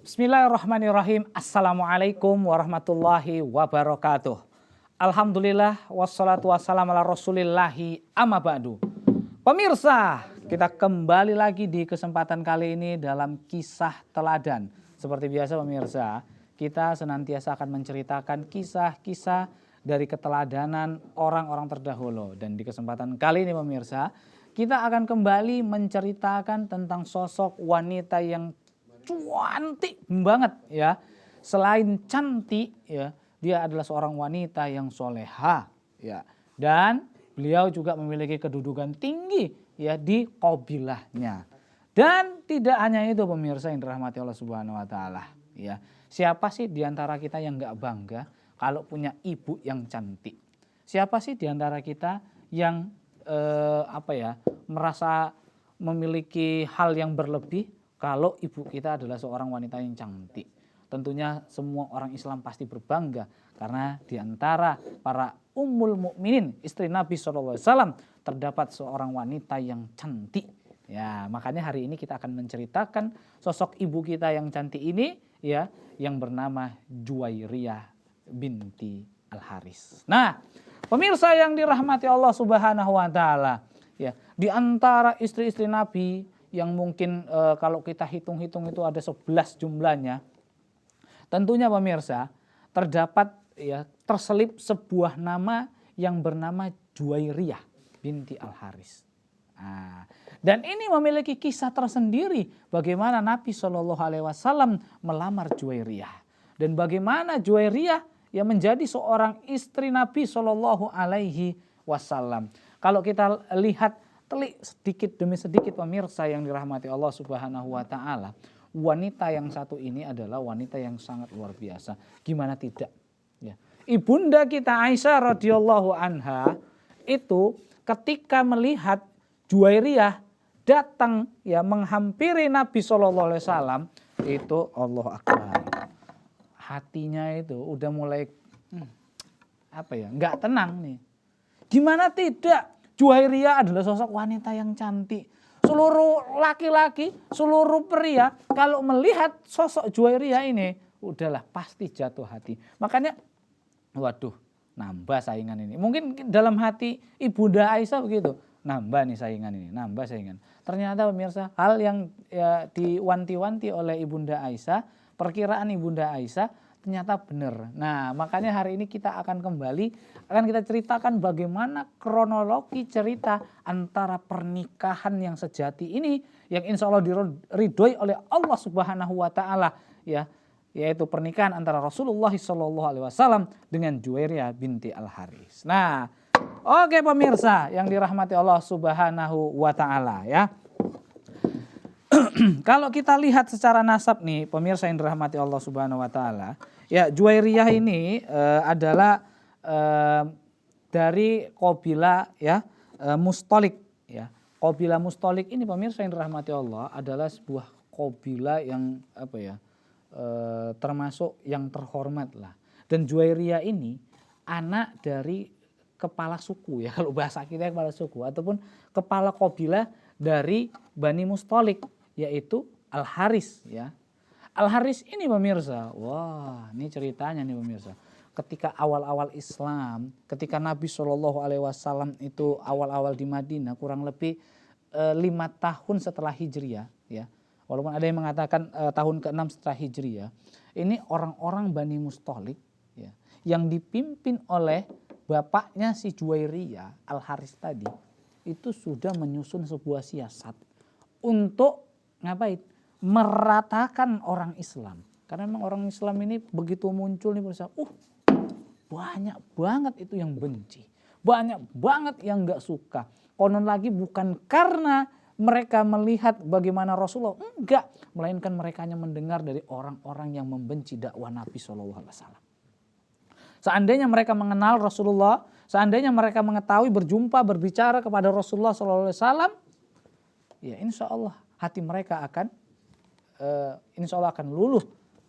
Bismillahirrahmanirrahim. Assalamualaikum warahmatullahi wabarakatuh. Alhamdulillah wassalatu wassalamu ala rasulillahi amma ba'du. Pemirsa, kita kembali lagi di kesempatan kali ini dalam kisah teladan. Seperti biasa pemirsa, kita senantiasa akan menceritakan kisah-kisah dari keteladanan orang-orang terdahulu. Dan di kesempatan kali ini pemirsa, kita akan kembali menceritakan tentang sosok wanita yang cantik banget ya. Selain cantik ya, dia adalah seorang wanita yang soleha ya. Dan beliau juga memiliki kedudukan tinggi ya di qabilahnya. Dan tidak hanya itu pemirsa yang dirahmati Allah Subhanahu wa taala ya. Siapa sih di antara kita yang enggak bangga kalau punya ibu yang cantik? Siapa sih di antara kita yang merasa memiliki hal yang berlebih kalau ibu kita adalah seorang wanita yang cantik? Tentunya semua orang Islam pasti berbangga karena di antara para ummul mukminin, istri Nabi SAW, terdapat seorang wanita yang cantik. Ya, makanya hari ini kita akan menceritakan sosok ibu kita yang cantik ini ya, yang bernama Juwairiyah binti Al-Haris. Nah, pemirsa yang dirahmati Allah Subhanahu wa taala, ya, di antara istri-istri Nabi yang mungkin kalau kita hitung-hitung itu ada 11 jumlahnya. Tentunya pemirsa terdapat ya terselip sebuah nama yang bernama Juwairiyah binti Al-Haris. Nah, dan ini memiliki kisah tersendiri bagaimana Nabi SAW melamar Juwairiyah. Dan bagaimana Juwairiyah yang menjadi seorang istri Nabi SAW. Kalau kita lihat telik sedikit demi sedikit pemirsa yang dirahmati Allah Subhanahu wa taala, wanita yang satu ini adalah wanita yang sangat luar biasa. Gimana tidak? Ya. Ibunda kita Aisyah radhiyallahu anha itu ketika melihat Juwairiyah datang ya menghampiri Nabi SAW, itu Allah Akbar. Hatinya itu udah mulai nggak tenang nih. Gimana tidak? Juwairiyah adalah sosok wanita yang cantik. Seluruh laki-laki, seluruh pria kalau melihat sosok Juwairiyah ini, udahlah pasti jatuh hati. Makanya, waduh, nambah saingan ini. Mungkin dalam hati Ibunda Aisyah begitu, nambah nih saingan ini, nambah saingan. Ternyata pemirsa, hal yang ya, diwanti-wanti oleh Ibunda Aisyah, perkiraan Ibunda Aisyah, ternyata benar. Nah, makanya hari ini kita akan kita ceritakan bagaimana kronologi cerita antara pernikahan yang sejati ini yang insya Allah diridhoi oleh Allah Subhanahu wa taala ya, yaitu pernikahan antara Rasulullah SAW dengan Juwairiyah binti Al-Haris. Nah, oke pemirsa yang dirahmati Allah Subhanahu wa taala ya. Kalau kita lihat secara nasab nih pemirsa yang dirahmati Allah Subhanahu wa taala, ya Juwairiyah ini adalah dari qabilah ya Mustalik ya. Qabilah Mustalik ini pemirsa yang dirahmati Allah adalah sebuah qabilah yang termasuk yang terhormat lah. Dan Juwairiyah ini anak dari kepala suku ya, kalau bahasa kita kepala suku ataupun kepala qabilah dari Bani Mustalik, yaitu Al-Haris ya. Al-Haris ini pemirsa, wah ini ceritanya nih pemirsa. Ketika awal-awal Islam, ketika Nabi SAW itu awal-awal di Madinah, kurang lebih 5 tahun setelah Hijriah ya. Walaupun ada yang mengatakan tahun ke-6 setelah Hijriah, ini orang-orang Bani Mustalik ya, yang dipimpin oleh bapaknya si Juwairiyah Al-Haris tadi, itu sudah menyusun sebuah siasat untuk ngapain? Meratakan orang Islam. Karena memang orang Islam ini begitu muncul nih pemirsa, banyak banget itu yang benci, banyak banget yang nggak suka. Konon lagi bukan karena mereka melihat bagaimana Rasulullah, enggak, melainkan mereka hanya mendengar dari orang-orang yang membenci dakwah Nabi SAW. Seandainya mereka mengenal Rasulullah, seandainya mereka mengetahui berjumpa berbicara kepada Rasulullah SAW, ya insya Allah hati mereka akan insya Allah akan luluh,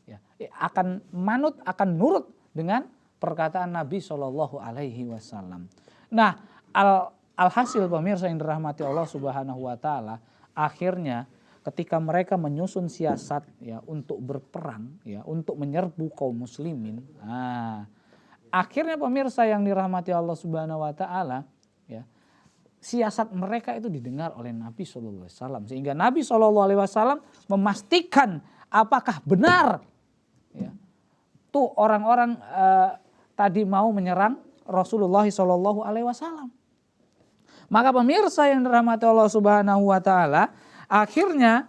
ya, akan manut, akan nurut dengan perkataan Nabi Shallallahu Alaihi Wasallam. Nah, alhasil pemirsa yang dirahmati Allah Subhanahu Wa Taala, akhirnya ketika mereka menyusun siasat ya untuk berperang, ya untuk menyerbu kaum muslimin, akhirnya pemirsa yang dirahmati Allah Subhanahu Wa Taala, ya siasat mereka itu didengar oleh Nabi Shallallahu Alaihi Wasallam, sehingga Nabi Shallallahu Alaihi Wasallam memastikan apakah benar ya, tuh orang-orang tadi mau menyerang Rasulullah Shallallahu Alaihi Wasallam. Maka pemirsa yang dirahmati Allah Subhanahu Wa Taala, akhirnya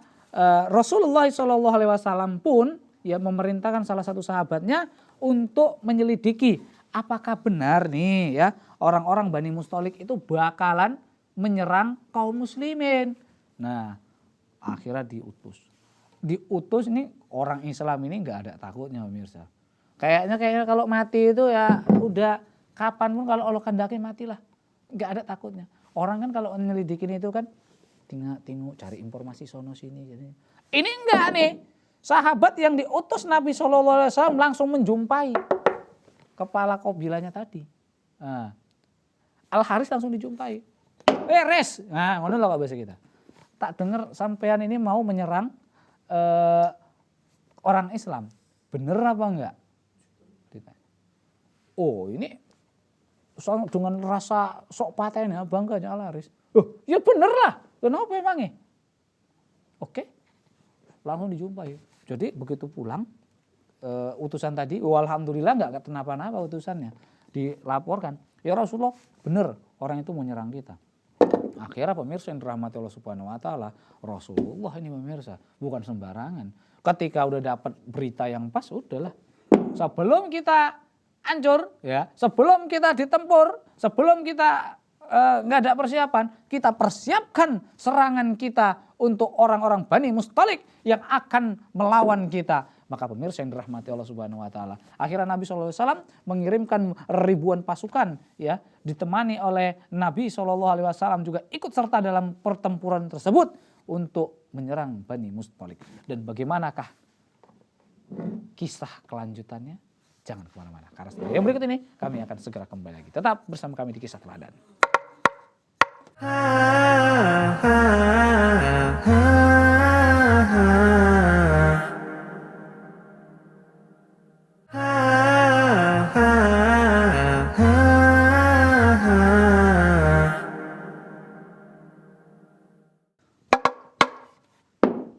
Rasulullah Shallallahu Alaihi Wasallam pun ya memerintahkan salah satu sahabatnya untuk menyelidiki apakah benar nih ya orang-orang Bani Mustalik itu bakalan menyerang kaum muslimin. Nah, akhirnya diutus ini orang Islam ini nggak ada takutnya pemirsa. Kayaknya kalau mati itu ya udah kapan pun kalau Allah kehendaki matilah, nggak ada takutnya. Orang kan kalau nyelidikin itu kan tinggal cari informasi sono sini. Jadi ini enggak nih, sahabat yang diutus Nabi SAW langsung menjumpai kepala kabilahnya tadi. Nah, Al Haris langsung dijumpai. Res, nah ngono lho bahasa kita. Tak dengar sampean ini mau menyerang orang Islam, bener apa enggak? Oh ini dengan rasa sok paten ya bangganya Al Haris. Oh ya bener lah, kenapa emangnya? Oke, langsung dijumpai. Jadi begitu pulang utusan tadi, alhamdulillah nggak kenapa-napa utusannya. Dilaporkan, ya Rasulullah bener orang itu mau nyerang kita. Akhirnya pemirsa yang dirahmati Allah Subhanahu Wa Taala, Rasulullah ini pemirsa bukan sembarangan. Ketika udah dapat berita yang pas, udahlah. Sebelum kita hancur, ya, sebelum kita ditempur, sebelum kita nggak ada persiapan, kita persiapkan serangan kita untuk orang-orang Bani Mustalik yang akan melawan kita. Maka pemirsa yang dirahmati Allah Subhanahu Wa Taala, akhirnya Nabi SAW mengirimkan ribuan pasukan, ya, ditemani oleh Nabi SAW juga ikut serta dalam pertempuran tersebut untuk menyerang Bani Mustalik. Dan bagaimanakah kisah kelanjutannya? Jangan kemana-mana, karena setelah yang berikut ini kami akan segera kembali lagi. Tetap bersama kami di Kisah Teladan.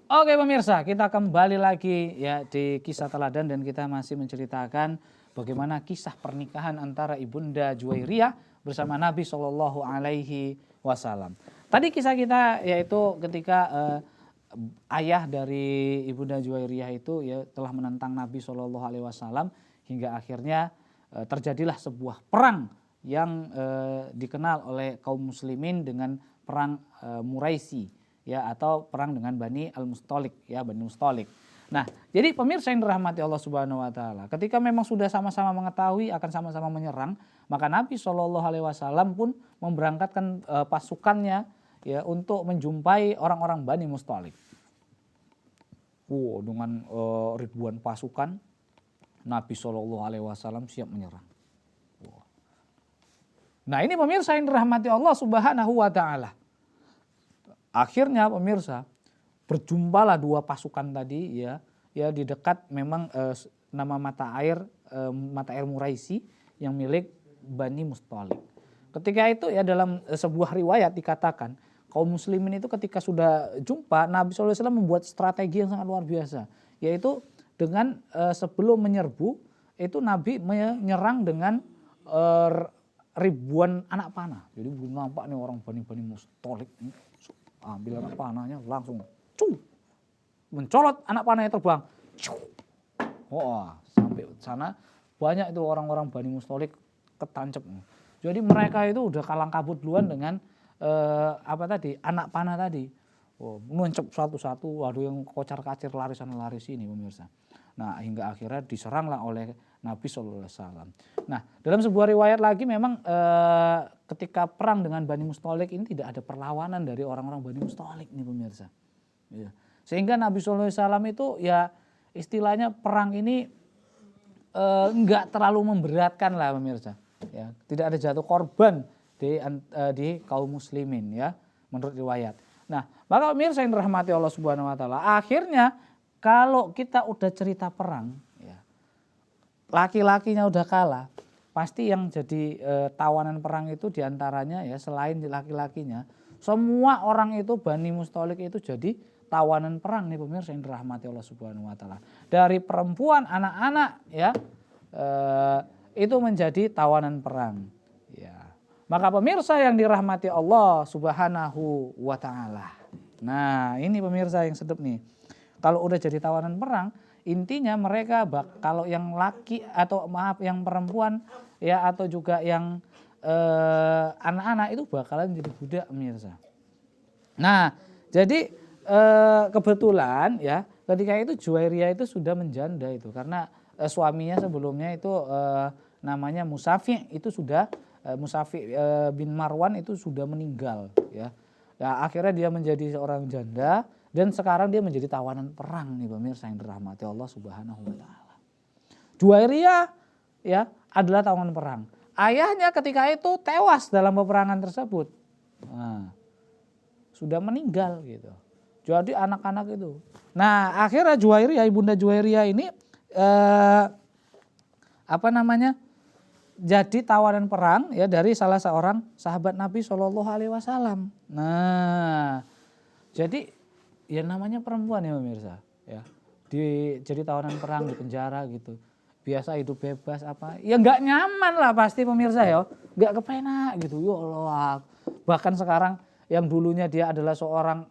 Oke pemirsa, kita kembali lagi ya di Kisah Teladan dan kita masih menceritakan bagaimana kisah pernikahan antara Ibunda Juwairiyah bersama Nabi Shallallahu Alaihi Wasallam. Tadi kisah kita yaitu ketika ayah dari Ibunda Juwairiyah itu ya telah menentang Nabi Shallallahu Alaihi Wasallam hingga akhirnya terjadilah sebuah perang yang dikenal oleh kaum muslimin dengan perang Muraisi. Ya, atau perang dengan Bani Al-Mustalik, ya, Bani Mustalik. Nah, jadi pemirsa yang dirahmati Allah Subhanahu Wa Taala, ketika memang sudah sama-sama mengetahui akan sama-sama menyerang, maka Nabi Shallallahu Alaihi Wasallam pun memberangkatkan pasukannya ya untuk menjumpai orang-orang Bani Mustalik. Dengan ribuan pasukan, Nabi Shallallahu Alaihi Wasallam siap menyerang. Nah, ini pemirsa yang dirahmati Allah Subhanahu Wa Taala. Akhirnya pemirsa berjumpalah dua pasukan tadi ya di dekat memang nama mata air Muraisi yang milik Bani Mustalik. Ketika itu ya dalam sebuah riwayat dikatakan kaum muslimin itu ketika sudah jumpa Nabi SAW membuat strategi yang sangat luar biasa, yaitu dengan sebelum menyerbu itu Nabi menyerang dengan ribuan anak panah. Jadi nampak nih orang Bani Mustalik ambil anak panahnya langsung mencolot anak panahnya terbang. Sampai sana banyak itu orang-orang Bani Mustalik ketancap. Jadi mereka itu udah kalang kabut duluan dengan anak panah tadi. Menuncep satu-satu, waduh yang kocar-kacir lari sana lari sini pemirsa. Nah, hingga akhirnya diseranglah oleh Nabi Shallallahu Alaihi Wasallam. Nah, dalam sebuah riwayat lagi memang ketika perang dengan Bani Mustalik ini tidak ada perlawanan dari orang-orang Bani Mustalik nih pemirsa. Ya. Sehingga Nabi Shallallahu Alaihi Wasallam itu ya istilahnya perang ini enggak terlalu memberatkan lah pemirsa. Ya, tidak ada jatuh korban di kaum muslimin ya menurut riwayat. Nah, maka pemirsa yang dirahmati Allah Subhanahu wa taala, akhirnya kalau kita udah cerita perang ya, laki-lakinya udah kalah, pasti yang jadi tawanan perang itu diantaranya ya selain laki-lakinya, semua orang itu Bani Mustalik itu jadi tawanan perang nih pemirsa yang dirahmati Allah Subhanahu wa taala. Dari perempuan, anak-anak ya itu menjadi tawanan perang. Ya. Maka pemirsa yang dirahmati Allah Subhanahu wa taala. Nah, ini pemirsa yang sedep nih. Kalau udah jadi tawanan perang, intinya mereka kalau yang laki atau maaf yang perempuan ya atau juga yang anak-anak itu bakalan jadi budak pemirsa. Nah, jadi kebetulan ya ketika itu Juwairiyah itu sudah menjanda itu karena suaminya sebelumnya itu namanya Musafi itu sudah Musafi bin Marwan itu sudah meninggal ya. Ya akhirnya dia menjadi seorang janda dan sekarang dia menjadi tawanan perang nih pemirsa yang dirahmati Allah Subhanahu wa taala. Juwairiyah ya adalah tawanan perang. Ayahnya ketika itu tewas dalam peperangan tersebut. Nah, sudah meninggal gitu. Jadi anak-anak itu. Nah, akhirnya Juwairiyah, ibunda Juwairiyah ini jadi tawanan perang ya dari salah seorang sahabat Nabi Shallallahu Alaihi Wasallam. Nah, jadi ya namanya perempuan ya pemirsa, ya jadi tawanan perang di penjara gitu. Biasa hidup bebas apa? Ya nggak nyaman lah pasti pemirsa ya, nggak kepenak gitu. Ya Allah. Bahkan sekarang yang dulunya dia adalah seorang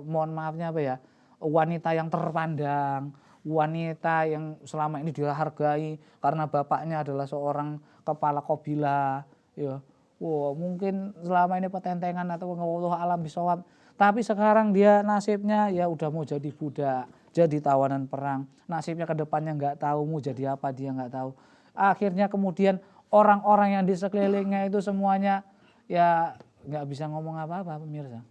mohon maafnya apa ya, wanita yang terpandang, wanita yang selama ini dihargai karena bapaknya adalah seorang kepala kabilah ya. Wow, mungkin selama ini petentengan atau wallahu alam bisawab, tapi sekarang dia nasibnya ya udah mau jadi budak, jadi tawanan perang. Nasibnya ke depannya nggak tahu mau jadi apa, dia nggak tahu. Akhirnya kemudian orang-orang yang di sekelilingnya itu semuanya ya nggak bisa ngomong apa-apa pemirsa.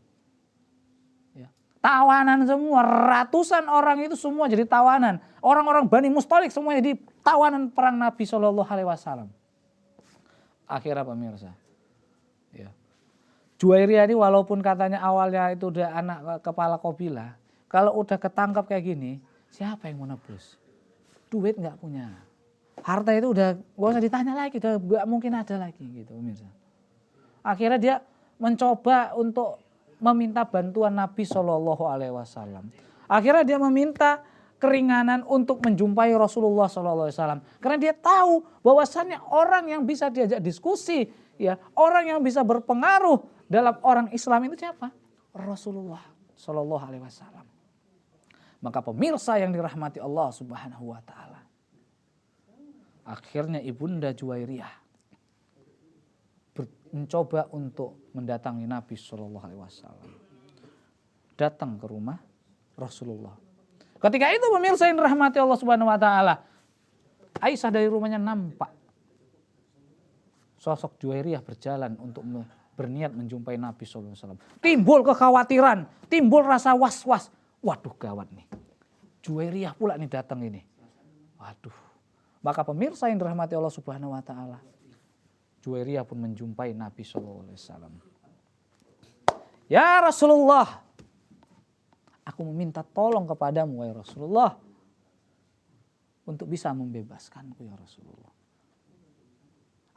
Ya. Tawanan semua, ratusan orang itu semua jadi tawanan. Orang-orang Bani Mustalik semua jadi tawanan perang Nabi Shallallahu Alaihi Wasallam. Akhirnya pemirsa, ya. Juwairiyah ini walaupun katanya awalnya itu udah anak kepala kabilah, kalau udah ketangkap kayak gini, siapa yang mau nebus? Duit nggak punya, harta itu udah gak usah ditanya lagi, udah nggak mungkin ada lagi gitu pemirsa. Akhirnya dia mencoba untuk meminta bantuan Nabi Shallallahu Alaihi Wasallam. Akhirnya dia meminta keringanan untuk menjumpai Rasulullah Shallallahu Alaihi Wasallam karena dia tahu bahwasannya orang yang bisa diajak diskusi, ya orang yang bisa berpengaruh dalam orang Islam itu siapa? Rasulullah Shallallahu Alaihi Wasallam. Maka pemirsa yang dirahmati Allah Subhanahu Wa Taala, akhirnya ibunda Juwairiyah mencoba untuk mendatangi Nabi Shallallahu Alaihi Wasallam, datang ke rumah Rasulullah. Ketika itu pemirsa yang dirahmati Allah Subhanahu Wa Taala, Aisyah dari rumahnya nampak sosok Juwairiyah berjalan untuk berniat menjumpai Nabi Shallallahu Alaihi Wasallam. Timbul kekhawatiran, timbul rasa was-was. Waduh gawat nih, Juwairiyah pula nih datang ini. Waduh. Maka pemirsa yang dirahmati Allah Subhanahu Wa Taala, Juwairiyah pun menjumpai Nabi Shallallahu Alaihi Wasallam. Ya Rasulullah, aku meminta tolong kepadamu ya Rasulullah untuk bisa membebaskanku ya Rasulullah.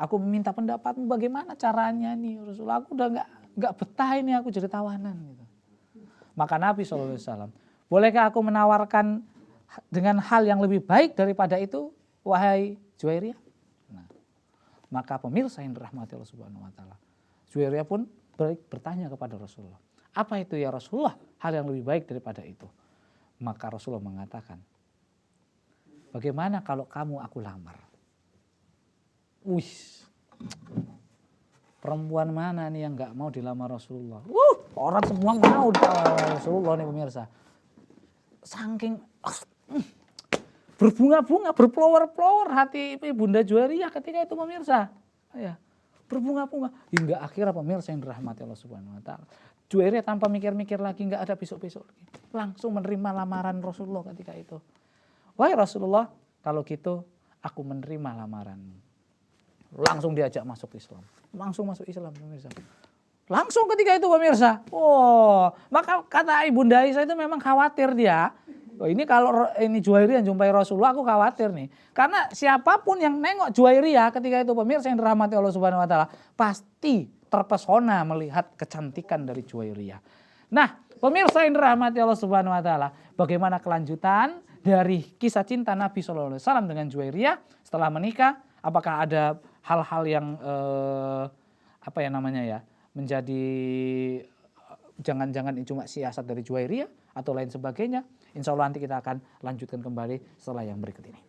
Aku meminta pendapatmu bagaimana caranya nih Rasulullah. Aku udah nggak betah ini aku jadi tawanan gitu. Maka Nabi Shallallahu Alaihi Wasallam, bolehkah aku menawarkan dengan hal yang lebih baik daripada itu wahai Juwairiyah? Maka pemirsa yang dirahmati Allah Subhanahu Wa Taala, Juwairiyah pun bertanya kepada Rasulullah, apa itu ya Rasulullah hal yang lebih baik daripada itu? Maka Rasulullah mengatakan, bagaimana kalau kamu aku lamar? Wih, perempuan mana nih yang nggak mau dilamar Rasulullah? Orang semua mau dilamar Rasulullah nih pemirsa. Saking berbunga-bunga, berplower-plower hati Ibunda Juwairiyah ketika itu pemirsa. Ya, berbunga-bunga hingga akhirnya pemirsa yang dirahmati Allah Subhanahu wa taala. Juwairiyah tanpa mikir-mikir lagi, nggak ada besok-besok lagi. Langsung menerima lamaran Rasulullah ketika itu. Wahai Rasulullah, kalau gitu aku menerima lamaranmu. Langsung diajak masuk Islam. Langsung masuk Islam pemirsa. Langsung ketika itu pemirsa. Oh, maka kata Ibunda Aisyah itu memang khawatir dia. Oh, ini kalau ini Juwairiyah jumpai Rasulullah, aku khawatir nih. Karena siapapun yang nengok Juwairiyah ketika itu pemirsa yang dirahmati Allah Subhanahu wa taala, pasti terpesona melihat kecantikan dari Juwairiyah. Nah, pemirsa yang dirahmati Allah Subhanahu wa taala, bagaimana kelanjutan dari kisah cinta Nabi SAW dengan Juwairiyah setelah menikah? Apakah ada hal-hal yang menjadi jangan-jangan ini cuma siasat dari Juwairiyah atau lain sebagainya? Insya Allah nanti kita akan lanjutkan kembali setelah yang berikut ini.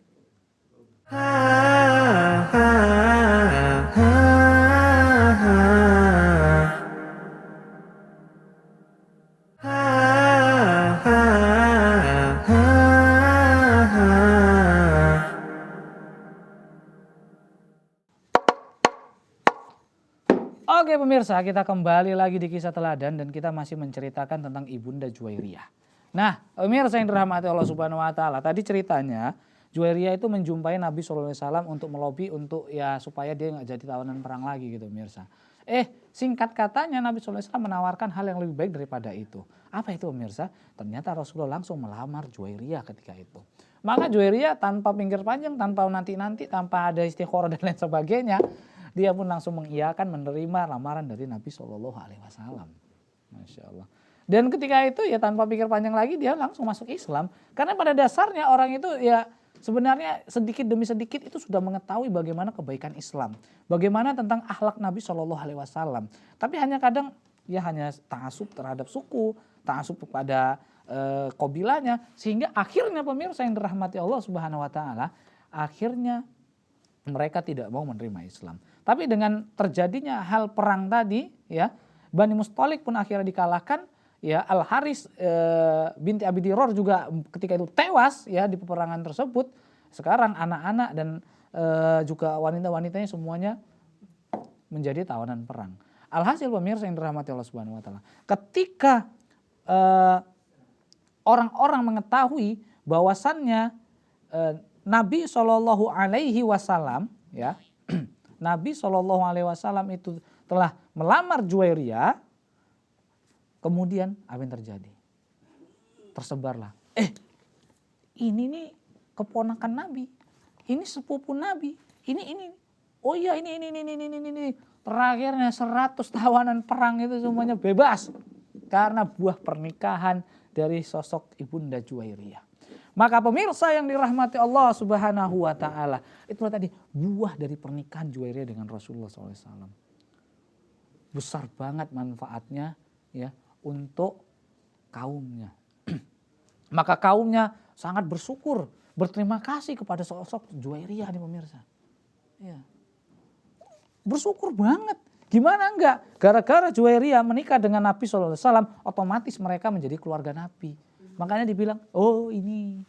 Oke pemirsa, kita kembali lagi di kisah teladan dan kita masih menceritakan tentang Ibunda Juwairiyah. Nah, pemirsa yang dirahmati Allah Subhanahu wa taala, tadi ceritanya Juwairiyah itu menjumpai Nabi SAW untuk melobi untuk ya supaya dia nggak jadi tawanan perang lagi gitu pemirsa. Singkat katanya Nabi SAW menawarkan hal yang lebih baik daripada itu. Apa itu pemirsa? Ternyata Rasulullah langsung melamar Juwairiyah ketika itu. Maka Juwairiyah tanpa pinggir panjang, tanpa nanti-nanti, tanpa ada istikharah dan lain sebagainya, dia pun langsung mengiyakan menerima lamaran dari Nabi SAW. Masya Allah. Dan ketika itu ya tanpa pikir panjang lagi dia langsung masuk Islam. Karena pada dasarnya orang itu ya sebenarnya sedikit demi sedikit itu sudah mengetahui bagaimana kebaikan Islam. Bagaimana tentang akhlak Nabi SAW. Tapi hanya kadang ya hanya ta'asub terhadap suku, ta'asub kepada kabilahnya. Sehingga akhirnya pemirsa yang dirahmati Allah Subhanahu wa taala, akhirnya mereka tidak mau menerima Islam. Tapi dengan terjadinya hal perang tadi ya, Bani Mustalik pun akhirnya dikalahkan. Ya, Al-Haris binti Abi Diror juga ketika itu tewas ya di peperangan tersebut. Sekarang anak-anak dan juga wanita-wanitanya semuanya menjadi tawanan perang. Alhasil pemirsa yang dirahmati Allah Subhanahu wa taala, ketika orang-orang mengetahui bahwasannya Nabi Shallallahu alaihi wasallam ya, Nabi Shallallahu alaihi wasallam itu telah melamar Juwairiyah. Kemudian apa yang terjadi? Tersebarlah. Ini nih keponakan Nabi. Ini sepupu Nabi. Ini. Oh iya ini. Terakhirnya 100 tawanan perang itu semuanya bebas. Karena buah pernikahan dari sosok Ibunda Juwairiyah. Maka pemirsa yang dirahmati Allah Subhanahu wa taala, itulah tadi buah dari pernikahan Juwairiyah dengan Rasulullah SAW. Besar banget manfaatnya ya untuk kaumnya. Maka kaumnya sangat bersyukur, berterima kasih kepada sosok Juwairiyah nih pemirsa. Ya. Bersyukur banget. Gimana enggak? Gara-gara Juwairiyah menikah dengan Nabi SAW, otomatis mereka menjadi keluarga Nabi. Makanya dibilang, oh ini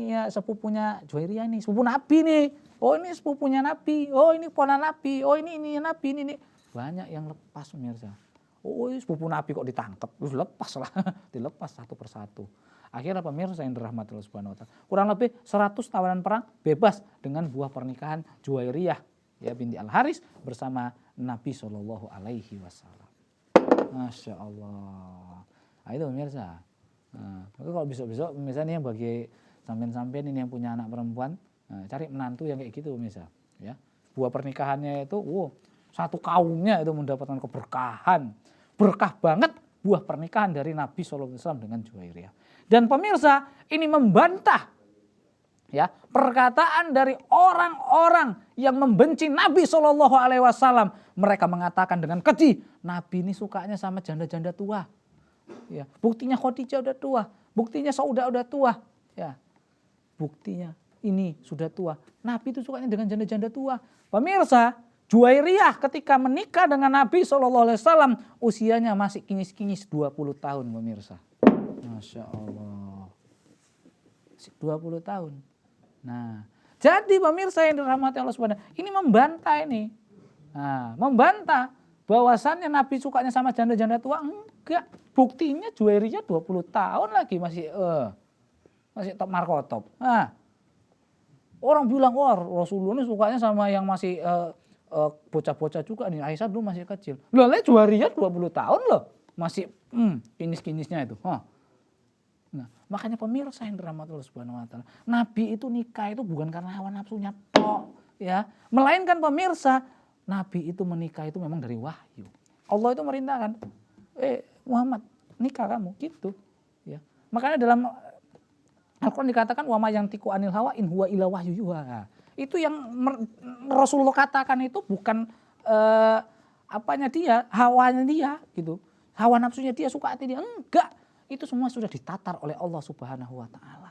ya sepupunya Juwairiyah nih, sepupu Nabi nih. Oh ini sepupunya Nabi, oh ini ponakan Nabi, oh ini Nabi ini. Banyak yang lepas pemirsa. Oh sepupu Nabi kok ditangkap, lepas lah, dilepas satu persatu. Akhirnya pemirsa yang dirahmati Allah Subhanahu wa taala, kurang lebih 100 tawanan perang bebas dengan buah pernikahan Juwairiyah ya binti Al-Haris bersama Nabi Shallallahu alaihi wasallam. Masya Allah. Nah, itu pemirsa. Nah, kalau besok-besok misalnya yang bagi sampean-sampean ini yang punya anak perempuan, cari menantu yang kayak gitu pemirsa. Ya. Buah pernikahannya itu, satu kaumnya itu mendapatkan keberkahan. Berkah banget buah pernikahan dari Nabi SAW dengan Juwairiyah. Dan pemirsa ini membantah ya perkataan dari orang-orang yang membenci Nabi SAW. Mereka mengatakan dengan keji, Nabi ini sukanya sama janda-janda tua. Ya, buktinya Khadijah udah tua, buktinya Saudah udah tua. Ya, buktinya ini sudah tua. Nabi itu sukanya dengan janda-janda tua. Pemirsa, Juwairiyah ketika menikah dengan Nabi SAW usianya masih kinyis-kinyis 20 tahun pemirsa. Masya Allah. 20 tahun. Nah, jadi pemirsa yang dirahmati Allah Subhanahu, ini membantah ini. Nah, membantah bahwasannya Nabi sukanya sama janda-janda tua, enggak. Buktinya Juwairiyah 20 tahun lagi masih top markotop. Nah, orang bilang, wah Rasulullah ini sukanya sama yang masih bocah-bocah juga nih. Aisyah dulu masih kecil. Loh, Juwairiyah 20 tahun loh. Masih kinis-kinisnya itu. Nah, makanya pemirsa yang dirahmati Allah Subhanahu wa taala, Nabi itu nikah itu bukan karena hawa nafsunya tok, ya. Melainkan pemirsa, Nabi itu menikah itu memang dari wahyu. Allah itu merintahkan, Muhammad, nikah kamu gitu, ya. Makanya dalam Al-Qur'an dikatakan wa ma yantiqu anil hawa in huwa illa wahyu yuha. Itu yang Rasulullah katakan itu bukan apanya dia, hawanya dia gitu. Hawa nafsunya dia, suka hati dia, enggak. Itu semua sudah ditatar oleh Allah Subhanahu wa taala.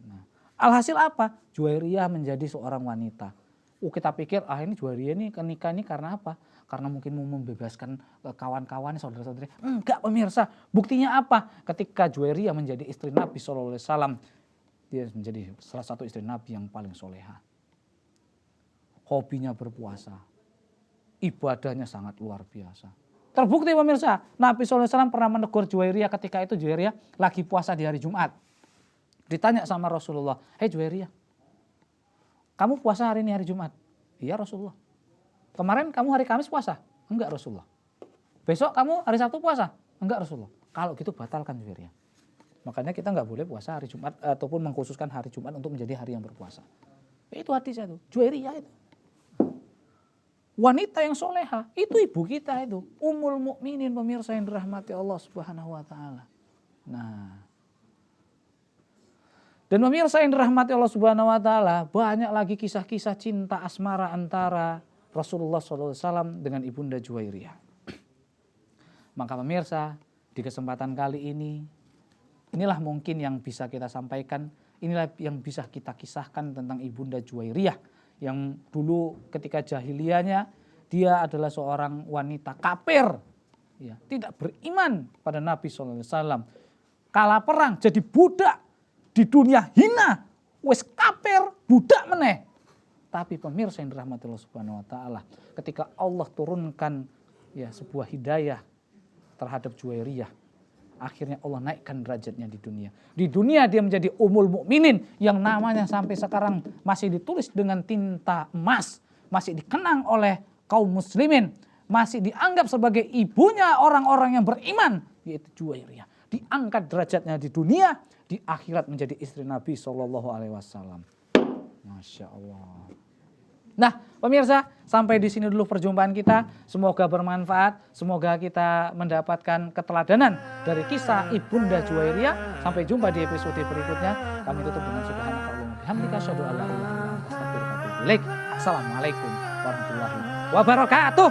Nah, alhasil apa? Juwairiyah menjadi seorang wanita. Kita pikir ini Juwairiyah ini nikah ini karena apa? Karena mungkin mau membebaskan kawan-kawannya, saudara-saudari. Enggak pemirsa, buktinya apa? Ketika Juwairiyah menjadi istri Nabi SAW, dia menjadi salah satu istri Nabi yang paling soleha. Hobinya berpuasa, ibadahnya sangat luar biasa. Terbukti pemirsa, Nabi SAW pernah menegur Juwairiyah ketika itu Juwairiyah lagi puasa di hari Jumat. Ditanya sama Rasulullah, hei Juwairiyah, kamu puasa hari ini hari Jumat? Iya Rasulullah. Kemarin kamu hari Kamis puasa? Enggak Rasulullah. Besok kamu hari Sabtu puasa? Enggak Rasulullah. Kalau gitu batalkan Juwairiyah. Makanya kita nggak boleh puasa hari Jumat ataupun mengkhususkan hari Jumat untuk menjadi hari yang berpuasa. Itu hadisnya itu, Juwairiyah itu. Wanita yang soleha, itu ibu kita itu. Ummul Mukminin pemirsa yang dirahmati Allah Subhanahu wa taala. Nah. Dan pemirsa yang dirahmati Allah Subhanahu wa taala, banyak lagi kisah-kisah cinta asmara antara Rasulullah SAW dengan Ibunda Juwairiyah. Maka pemirsa, di kesempatan kali ini, inilah mungkin yang bisa kita sampaikan, inilah yang bisa kita kisahkan tentang Ibunda Juwairiyah. Yang dulu ketika jahiliyahnya dia adalah seorang wanita kafir, ya, tidak beriman pada Nabi SAW. Kalah perang jadi budak, di dunia hina, wes kafir, budak meneh. Tapi pemirsa yang dirahmati Allah Subhanahu wa taala, ketika Allah turunkan ya sebuah hidayah terhadap Juwairiyah, akhirnya Allah naikkan derajatnya di dunia. Di dunia dia menjadi Ummul Mukminin yang namanya sampai sekarang masih ditulis dengan tinta emas. Masih dikenang oleh kaum muslimin. Masih dianggap sebagai ibunya orang-orang yang beriman. Yaitu Juwairiyah. Diangkat derajatnya di dunia. Di akhirat menjadi istri Nabi SAW. Masya Allah. Nah pemirsa, sampai di sini dulu perjumpaan kita. Semoga bermanfaat, semoga kita mendapatkan keteladanan dari kisah Ibunda Juwairiyah. Sampai jumpa di episode berikutnya. Kami tutup dengan subhanakallahumma bihamdika asyhadu an la ilaha illa anta astaghfiruka wa atubu ilaik. Assalamualaikum warahmatullahi wabarakatuh.